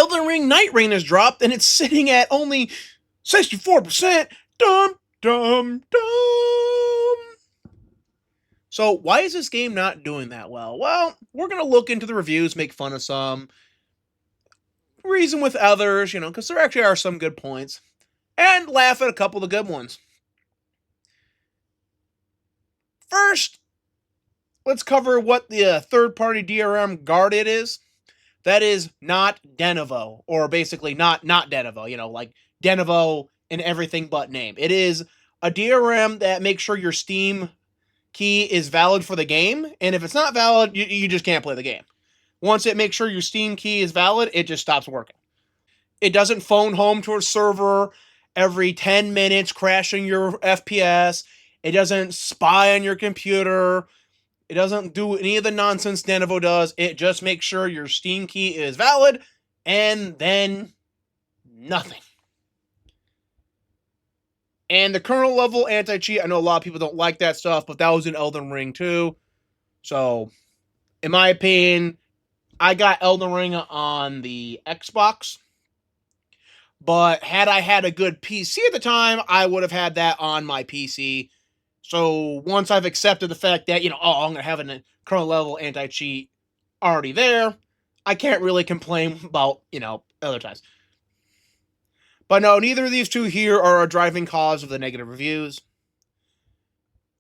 Elden Ring Nightreign has dropped, and it's sitting at only 64%. Dum, dum, dum. So why is this game not doing that well? Well, we're going to look into the reviews, make fun of some, reason with others, because there actually are some good points, and laugh at a couple of the good ones. First, let's cover what the third-party DRM guarded is. That is not Denuvo, or basically not Denuvo, like Denuvo in everything but name. It is a DRM that makes sure your Steam key is valid for the game, and if it's not valid, you just can't play the game. Once it makes sure your Steam key is valid, it just stops working. It doesn't phone home to a server every 10 minutes, crashing your FPS. It doesn't spy on your computer. It doesn't do any of the nonsense Denuvo does. It just makes sure your Steam key is valid, and then nothing. And the kernel level anti-cheat, I know a lot of people don't like that stuff, but that was in Elden Ring too. So, in my opinion, I got Elden Ring on the Xbox, but had I had a good PC at the time, I would have had that on my PC. So once I've accepted the fact that, I'm going to have a kernel level anti-cheat already there, I can't really complain about, other times. But no, neither of these two here are a driving cause of the negative reviews,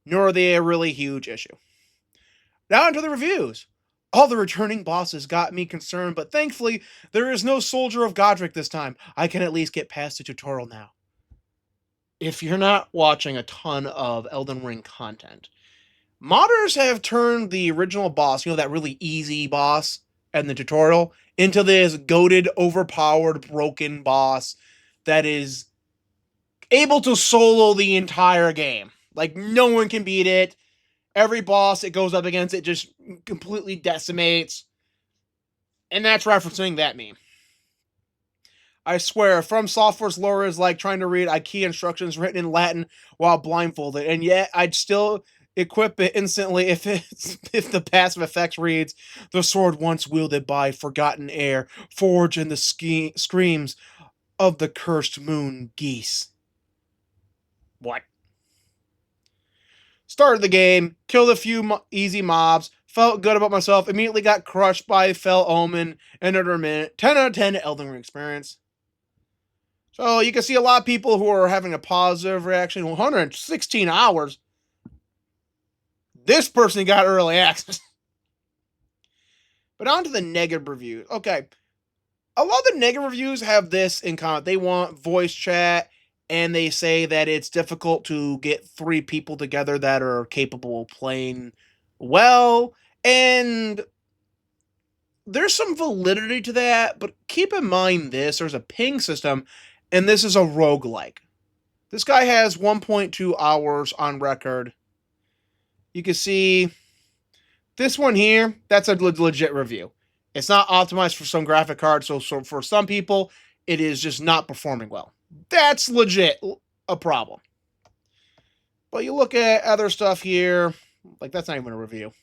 nor are they a really huge issue. Now into the reviews. All the returning bosses got me concerned, but thankfully, there is no Soldier of Godric this time. I can at least get past the tutorial now. If you're not watching a ton of Elden Ring content, modders have turned the original boss, that really easy boss in the tutorial, into this goated, overpowered, broken boss that is able to solo the entire game. Like, no one can beat it. Every boss it goes up against, it just completely decimates. And that's referencing that meme. I swear, From Software's lore is like trying to read IKEA instructions written in Latin while blindfolded, and yet I'd still equip it instantly if the passive effects reads, "The sword once wielded by forgotten heir, forged in the screams of the cursed moon geese." What? Started the game, killed a few easy mobs, felt good about myself, immediately got crushed by Fell Omen in under a minute. 10 out of 10 Elden Ring experience. So you can see a lot of people who are having a positive reaction. 116 hours. This person got early access. But on to the negative reviews. Okay. A lot of the negative reviews have this in common. They want voice chat, and they say that it's difficult to get 3 people together that are capable of playing well. And there's some validity to that, but keep in mind there's a ping system, and this is a roguelike. This guy has 1.2 hours on record. You can see this one here, that's a legit review. It's not optimized for some graphic cards, so for some people, it is just not performing well. That's legit a problem. But you look at other stuff here, like that's not even a review.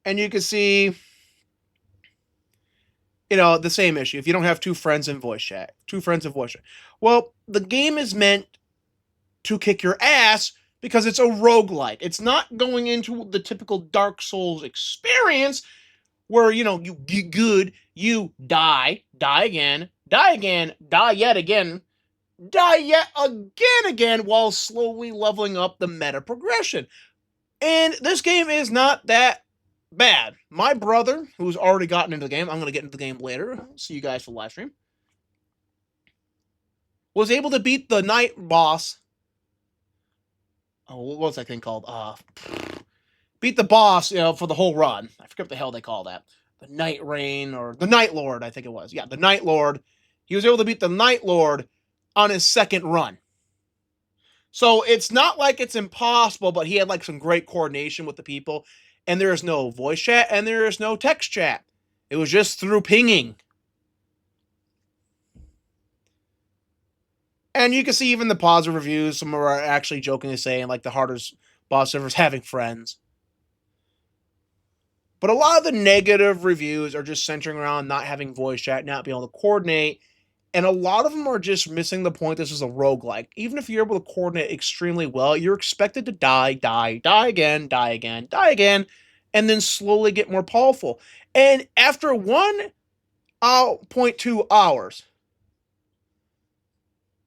And you can see, the same issue. If you don't have 2 friends in voice chat. Well, the game is meant to kick your ass because it's a roguelike. It's not going into the typical Dark Souls experience where, you get good, you die again, die yet again, while slowly leveling up the meta progression. And this game is not that bad. My brother, who's already gotten into the game, I'm going to get into the game later, see you guys for the live stream, was able to beat the night boss. Oh, what was that thing called? Beat the boss, for the whole run. I forget what the hell they call that. The Nightreign, or the Night Lord, I think it was. Yeah, the Night Lord. He was able to beat the Night Lord on his second run. So it's not like it's impossible, but he had like some great coordination with the people. And there is no voice chat, and there is no text chat. It was just through pinging. And you can see even the positive reviews, some are actually jokingly saying, like, the hardest boss ever is having friends. But a lot of the negative reviews are just centering around not having voice chat, not being able to coordinate, and a lot of them are just missing the point this is a roguelike. Even if you're able to coordinate extremely well, you're expected to die again, die again, die again, and then slowly get more powerful. And after 1.2 hours,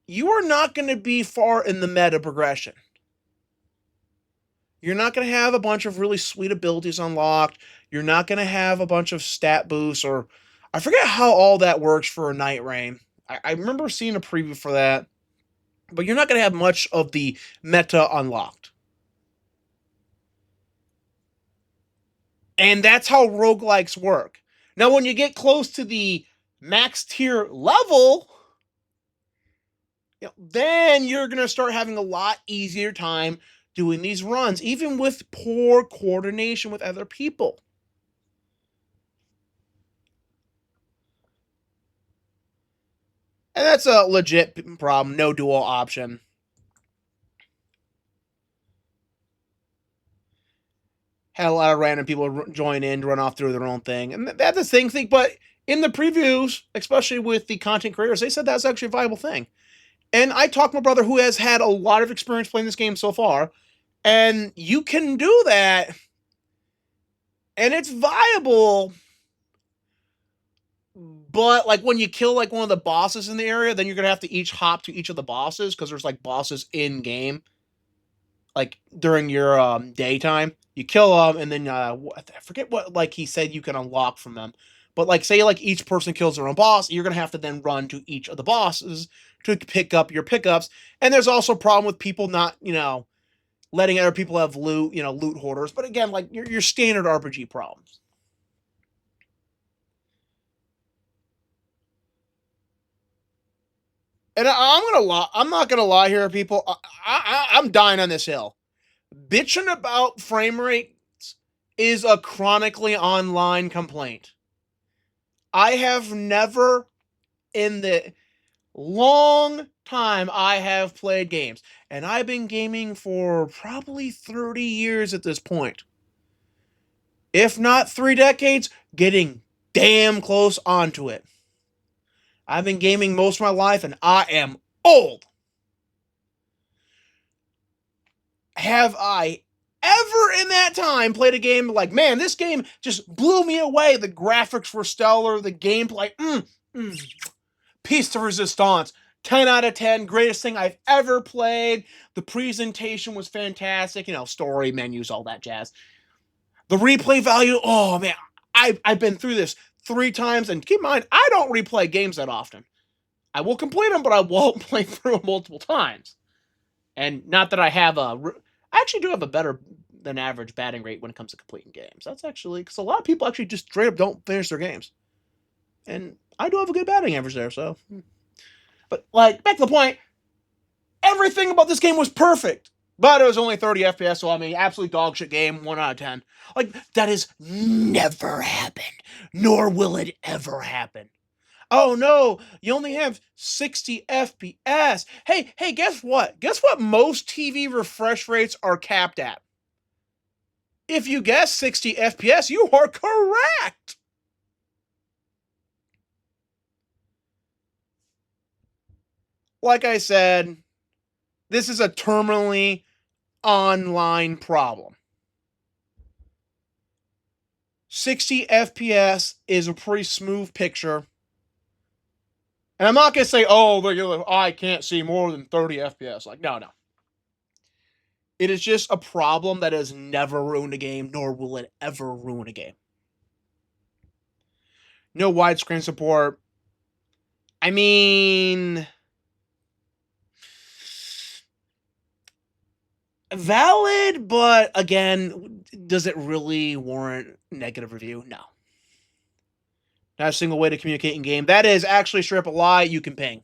you are not going to be far in the meta progression. You're not going to have a bunch of really sweet abilities unlocked. You're not going to have a bunch of stat boosts, or I forget how all that works for a Nightreign. I remember seeing a preview for that, but you're not going to have much of the meta unlocked. And that's how roguelikes work. Now, when you get close to the max tier level, then you're going to start having a lot easier time doing these runs, even with poor coordination with other people. And that's a legit problem. No dual option. Had a lot of random people join in to run off through their own thing. And that's a thing. But in the previews, especially with the content creators, they said that's actually a viable thing. And I talked to my brother who has had a lot of experience playing this game so far. And you can do that. And it's viable. But like when you kill like one of the bosses in the area, then you're gonna have to each hop to each of the bosses because there's like bosses in game, like during your daytime. You kill them, and then I forget what like he said you can unlock from them. But like say like each person kills their own boss, you're gonna have to then run to each of the bosses to pick up your pickups. And there's also a problem with people not letting other people have loot, loot hoarders. But again, like your standard RPG problems. And I'm not gonna lie here, people. I'm dying on this hill. Bitching about frame rates is a chronically online complaint. I have never, in the long time I have played games, and I've been gaming for probably 30 years at this point, if not 3 decades, getting damn close onto it. I've been gaming most of my life, and I am old. Have I ever in that time played a game like, man, this game just blew me away? The graphics were stellar, the gameplay, piece de resistance. 10 out of 10, greatest thing I've ever played. The presentation was fantastic, story, menus, all that jazz. The replay value, oh man, I've been through this 3 times, and keep in mind, I don't replay games that often. I will complete them, but I won't play through them multiple times. And not that I have I actually do have a better than average batting rate when it comes to completing games. That's actually, because a lot of people actually just straight up don't finish their games. And I do have a good batting average there, so. But, like, back to the point, everything about this game was perfect. But it was only 30 FPS, so I mean, absolute dog shit game, 1 out of 10. Like, that has never happened, nor will it ever happen. Oh no, you only have 60 FPS. Hey, guess what? Guess what most TV refresh rates are capped at? If you guess 60 FPS, you are correct. Like I said, this is a terminally online problem. 60 FPS is a pretty smooth picture. And I'm not going to say, oh, I can't see more than 30 FPS. Like, no. It is just a problem that has never ruined a game, nor will it ever ruin a game. No widescreen support. I mean, valid, but again, does it really warrant negative review? No. Not a single way to communicate in game. That is actually straight up a lie. You can ping.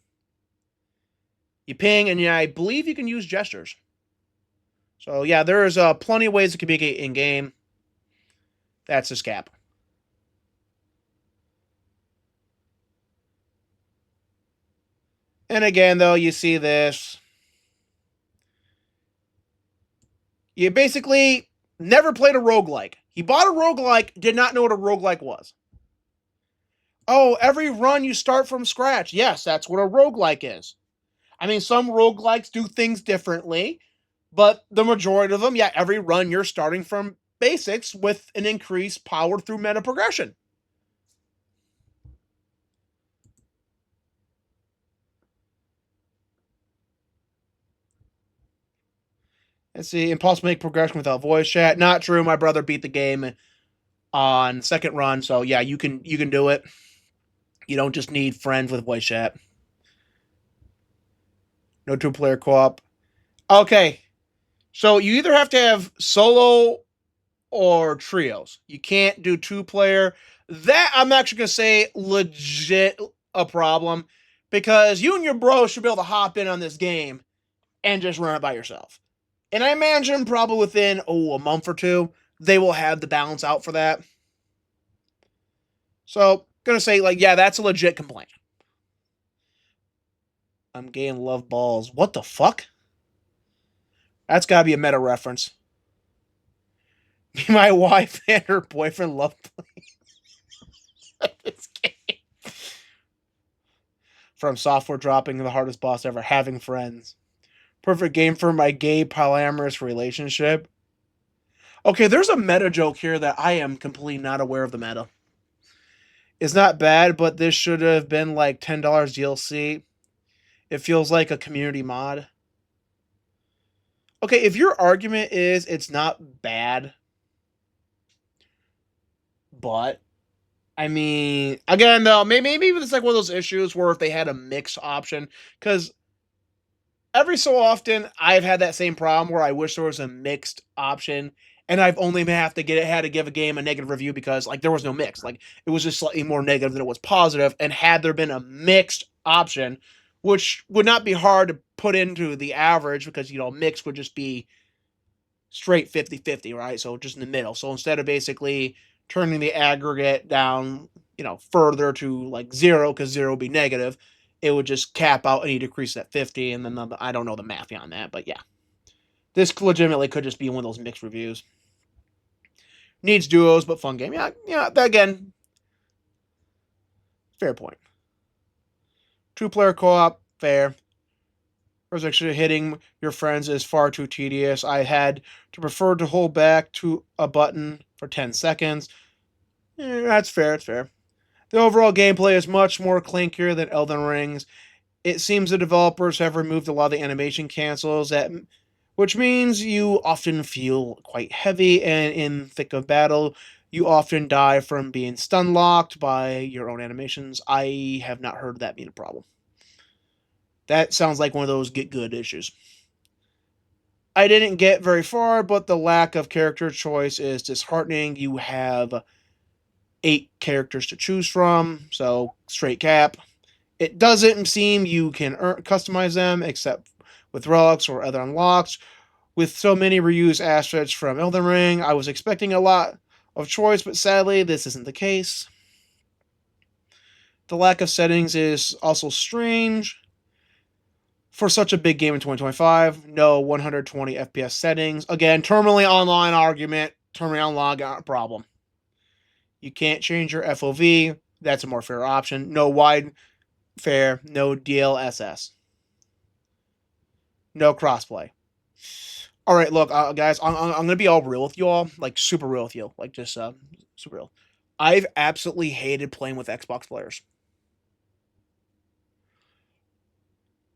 You ping, and I believe you can use gestures. So yeah, there's plenty of ways to communicate in game. That's a scap. And again, though, you see this. You basically, never played a roguelike. He bought a roguelike, did not know what a roguelike was. Oh, every run you start from scratch. Yes, that's what a roguelike is. I mean, some roguelikes do things differently, but the majority of them, yeah, every run you're starting from basics with an increased power through meta progression. Let's see, impossible to make progression without voice chat. Not true. My brother beat the game on second run, so yeah, you can do it. You don't just need friends with voice chat. No two-player co-op. Okay, so you either have to have solo or trios. You can't do two-player. That I'm actually gonna say legit a problem because you and your bro should be able to hop in on this game and just run it by yourself. And I imagine probably within a month or two they will have the balance out for that. So gonna say like yeah, that's a legit complaint. I'm gay and love balls. What the fuck? That's gotta be a meta reference. My wife and her boyfriend love playing this game. From software dropping the hardest boss ever, having friends. Perfect game for my gay polyamorous relationship. Okay, there's a meta joke here that I am completely not aware of the meta. It's not bad, but this should have been like $10 DLC. It feels like a community mod. Okay, if your argument is it's not bad, but I mean, again though, maybe it's like one of those issues where if they had a mix option, because every so often I've had that same problem where I wish there was a mixed option, and I've only had to give a game a negative review because like there was no mix, like it was just slightly more negative than it was positive. And had there been a mixed option, which would not be hard to put into the average because mix would just be straight 50-50, right? So just in the middle. So instead of basically turning the aggregate down, further to like zero because zero would be negative, it would just cap out and you decrease at 50. And then I don't know the math on that, but yeah, this legitimately could just be one of those mixed reviews. Needs duos, but fun game. Yeah, yeah. Again, fair point. Two-player co-op, fair. Actually hitting your friends is far too tedious. I had to prefer to hold back to a button for 10 seconds. That's fair. It's fair. The overall gameplay is much more clinkier than Elden Ring's. It seems the developers have removed a lot of the animation cancels, which means you often feel quite heavy, and in thick of battle, you often die from being stun locked by your own animations. I have not heard that being a problem. That sounds like one of those get good issues. I didn't get very far, but the lack of character choice is disheartening. You have 8 characters to choose from, so straight cap. It doesn't seem you can customize them except with relics or other unlocks. With so many reused assets from Elden Ring, I was expecting a lot of choice, but sadly, this isn't the case. The lack of settings is also strange. For such a big game in 2025, no 120 FPS settings. Again, terminally online argument, terminally online problem. You can't change your FOV. That's a more fair option. No wide fair, no DLSS. No crossplay. All right, look, guys, I'm going to be all real with you all, like super real with you, like just super real. I've absolutely hated playing with Xbox players.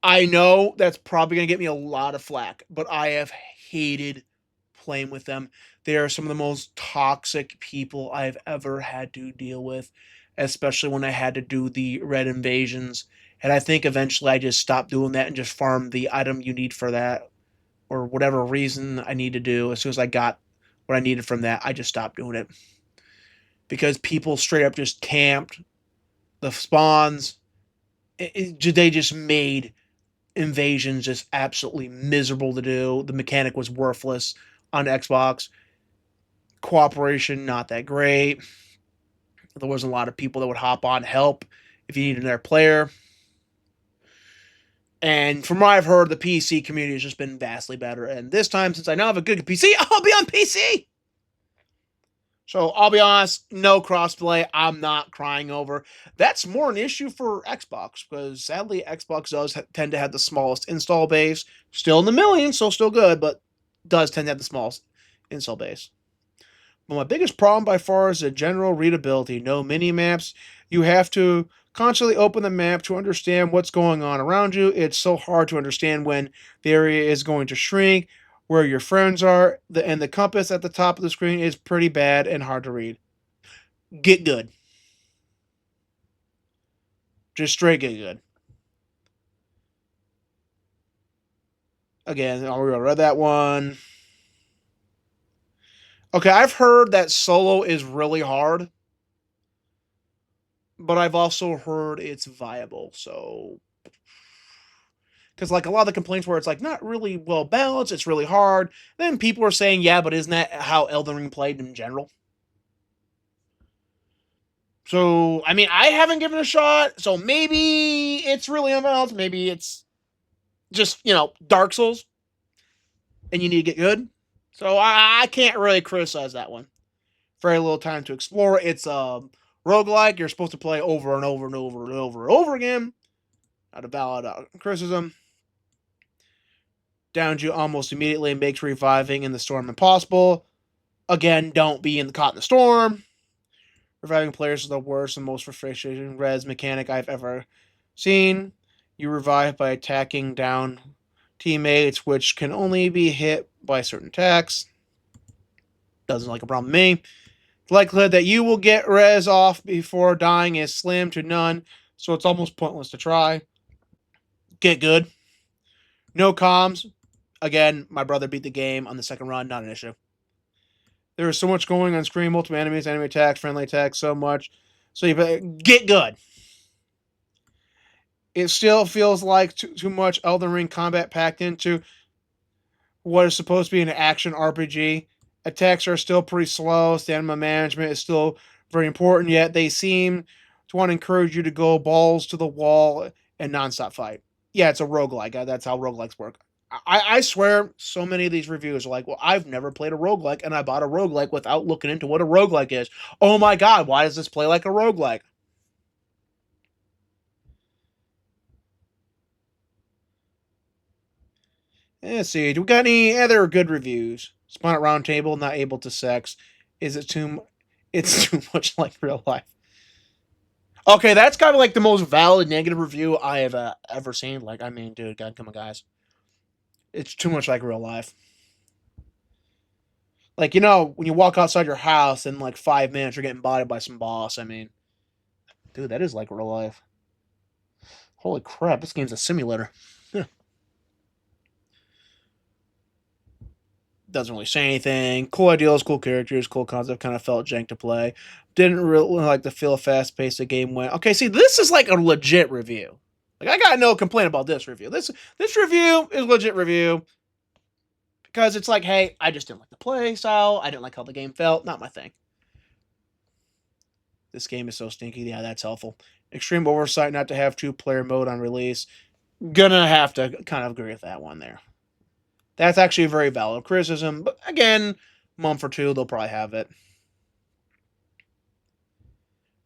I know that's probably going to get me a lot of flack, but I have hated playing with them. They are some of the most toxic people I've ever had to deal with, especially when I had to do the red invasions. And I think eventually I just stopped doing that and just farmed the item you need for that or whatever reason I need to do. As soon as I got what I needed from that, I just stopped doing it. Because people straight up just camped the spawns. They just made invasions just absolutely miserable to do. The mechanic was worthless on Xbox. Cooperation, not that great. There wasn't a lot of people that would hop on help if you needed another player. And from what I've heard, the PC community has just been vastly better. And this time, since I now have a good PC, I'll be on PC. So I'll be honest, no crossplay. I'm not crying over. That's more an issue for Xbox because sadly Xbox does tend to have the smallest install base. Still in the millions, so still good, but does tend to have the smallest install base. But my biggest problem by far is the general readability. No mini maps. You have to constantly open the map to understand what's going on around you. It's so hard to understand when the area is going to shrink, where your friends are, and the compass at the top of the screen is pretty bad and hard to read. Get good. Just straight get good. Again, I'll read that one. Okay, I've heard that solo is really hard, but I've also heard it's viable. So, because like a lot of the complaints where it's like not really well balanced, it's really hard. Then people are saying, yeah, but isn't that how Elden Ring played in general? So, I mean, I haven't given it a shot, so maybe it's really unbalanced. Maybe it's just, Dark Souls, and you need to get good. So, I can't really criticize that one. Very little time to explore. It's roguelike. You're supposed to play over and over and over and over and over again. Not a valid criticism. Downs you almost immediately and makes reviving in the storm impossible. Again, don't be caught in the storm. Reviving players is the worst and most frustrating res mechanic I've ever seen. You revive by attacking down teammates, which can only be hit by certain attacks. Doesn't like a problem to me. The likelihood that you will get res off before dying is slim to none, so it's almost pointless to try. Get good. No comms. Again, my brother beat the game on the second run, not an issue. There is so much going on screen, multiple enemies, enemy attacks, friendly attacks, so much. So you better get good. It still feels like too much Elden Ring combat packed into what is supposed to be an action RPG. Attacks are still pretty slow. Stamina management is still very important, yet they seem to want to encourage you to go balls to the wall and nonstop fight. Yeah, it's a roguelike. That's how roguelikes work. I swear so many of these reviews are like, well, I've never played a roguelike, and I bought a roguelike without looking into what a roguelike is. Oh my god, why does this play like a roguelike? Let's see. Do we got any other good reviews? Spawn at round table, not able to sex. Is it too? It's too much like real life. Okay, that's kind of like the most valid negative review I have ever seen. Like, I mean, dude, God, come on, guys. It's too much like real life. Like, when you walk outside your house in like 5 minutes, you're getting bodied by some boss. I mean, dude, that is like real life. Holy crap, this game's a simulator. Doesn't really say anything. Cool ideals, cool characters, cool concept. Kind of felt jank to play. Didn't really like the feel fast pace the game went. Okay, see, this is like a legit review. Like I got no complaint about this review. This review is legit review because it's like, hey, I just didn't like the play style. I didn't like how the game felt. Not my thing. This game is so stinky. Yeah, that's helpful. Extreme oversight not to have 2-player mode on release. Gonna have to kind of agree with that one there. That's actually a very valid criticism. But again, month or two, they'll probably have it.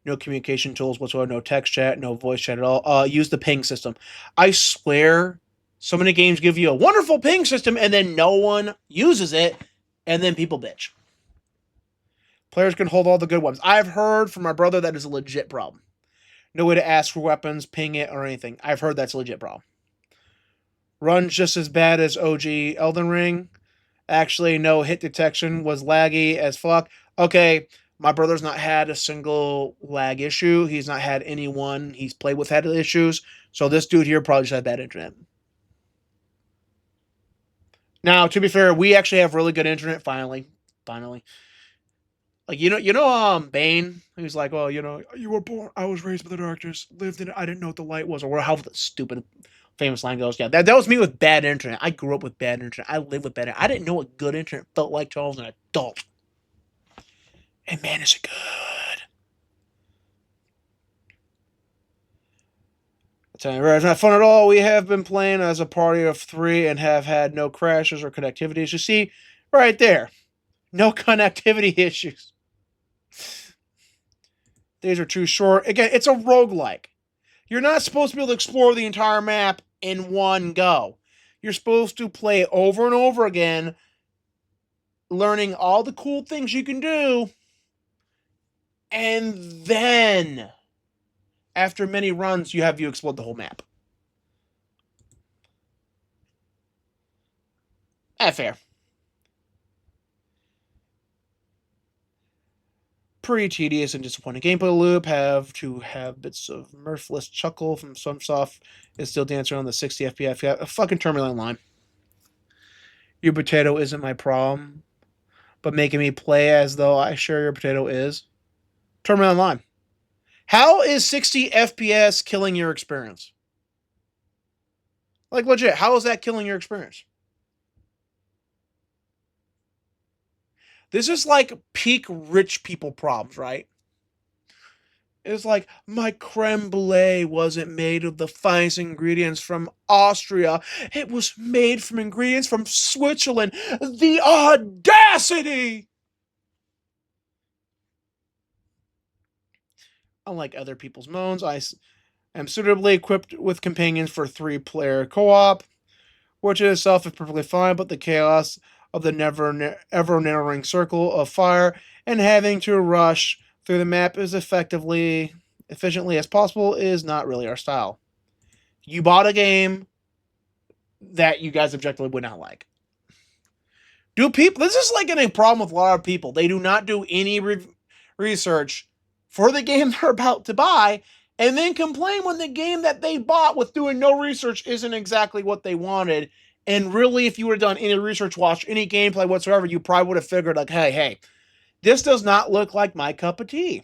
No communication tools whatsoever, no text chat, no voice chat at all. Use the ping system. I swear, so many games give you a wonderful ping system and then no one uses it, and then people bitch. Players can hold all the good ones. I've heard from my brother that is a legit problem. No way to ask for weapons, ping it, or anything. I've heard that's a legit problem. Runs just as bad as OG Elden Ring. Actually, no, hit detection was laggy as fuck. Okay, my brother's not had a single lag issue. He's not had anyone he's played with had issues. So this dude here probably just had bad internet. Now, to be fair, we actually have really good internet finally. Finally. Like Bane. He was like, "Well, you were born. I was raised by the darkness. Lived in it. I didn't know what the light was, or how the stupid famous line goes." Yeah, that was me with bad internet. I grew up with bad internet. I lived with bad internet. I didn't know what good internet felt like till I was an adult. And man, is it good. I tell you, it's not fun at all. We have been playing as a party of 3 and have had no crashes or connectivity issues. You see, right there, no connectivity issues. Days are too short. Again, it's a roguelike. You're not supposed to be able to explore the entire map in one go. You're supposed to play over and over again, learning all the cool things you can do, and then, after many runs, you explored the whole map. Fair. Pretty tedious and disappointing gameplay loop. Have to have bits of mirthless chuckle from some stuff. Is still dancing on the 60 FPS. A fucking terminal line. Your potato isn't my problem, but making me play as though I share your potato is. Terminal line. How is 60 FPS killing your experience? Like, legit, how is that killing your experience? This is like peak rich people problems, right? It's like, my creme brulee wasn't made of the finest ingredients from Austria. It was made from ingredients from Switzerland. The audacity! Unlike other people's moans, I am suitably equipped with companions for 3-player co-op, which in itself is perfectly fine, but the chaos of the ever narrowing circle of fire and having to rush through the map as efficiently as possible is not really our style. You bought a game that you guys objectively would not like. This is like a problem with a lot of people. They do not do any research for the game they're about to buy, and then complain when the game that they bought with doing no research isn't exactly what they wanted. And really, if you would have done any research, watched any gameplay whatsoever, you probably would have figured, like, hey, this does not look like my cup of tea.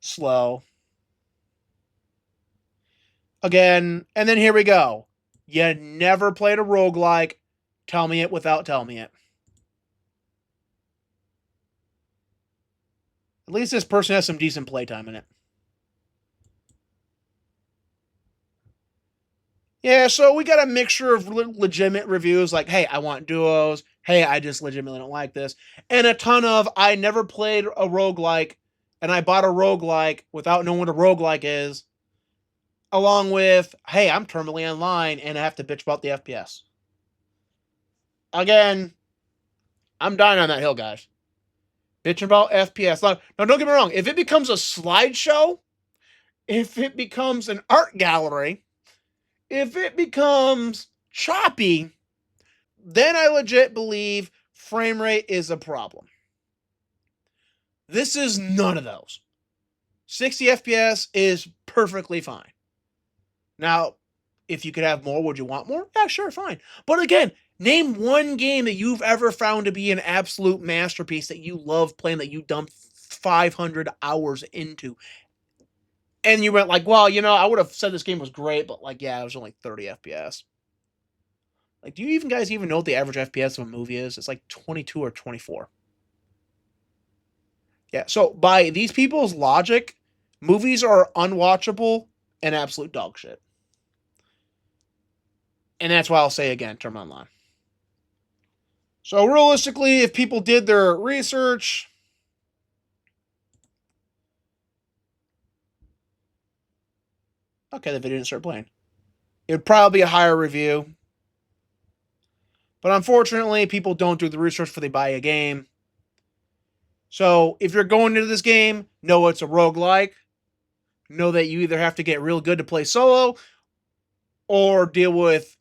Slow. Again, and then here we go. You never played a roguelike. Tell me it without telling me it. At least this person has some decent playtime in it. Yeah, so we got a mixture of legitimate reviews like, hey, I want duos. Hey, I just legitimately don't like this. And a ton of, I never played a roguelike, and I bought a roguelike without knowing what a roguelike is. Along with, hey, I'm terminally online and I have to bitch about the FPS. Again, I'm dying on that hill, guys. Bitching about FPS. Now, don't get me wrong. If it becomes a slideshow, if it becomes an art gallery, if it becomes choppy, then I legit believe frame rate is a problem. This is none of those. 60 FPS is perfectly fine. Now, if you could have more, would you want more? Yeah, sure, fine. But again, name one game that you've ever found to be an absolute masterpiece that you love playing, that you dumped 500 hours into. And you went like, well, I would have said this game was great, but like, yeah, it was only 30 FPS. Like, do you guys even know what the average FPS of a movie is? It's like 22 or 24. Yeah, so by these people's logic, movies are unwatchable and absolute dog shit. And that's why I'll say again, term online. So realistically, if people did their research, okay, the video didn't start playing. It would probably be a higher review. But unfortunately, people don't do the research before they buy a game. So if you're going into this game, know it's a roguelike. Know that you either have to get real good to play solo or deal with,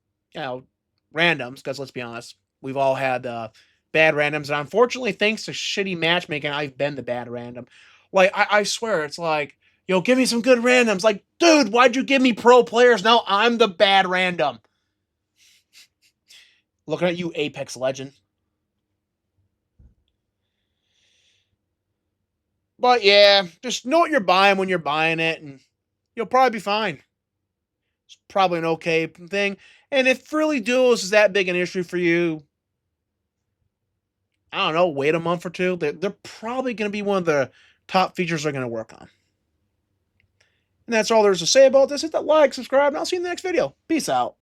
randoms. Because let's be honest, we've all had bad randoms. And unfortunately, thanks to shitty matchmaking, I've been the bad random. Like, I swear, it's like, give me some good randoms. Like, dude, why'd you give me pro players? Now I'm the bad random. Looking at you, Apex Legend. But yeah, just know what you're buying when you're buying it, and you'll probably be fine. It's probably an okay thing. And if really duos is that big an issue for you, I don't know, wait a month or two. They're probably going to be one of the top features they're going to work on. And that's all there's to say about this. Hit that like, subscribe, and I'll see you in the next video. Peace out.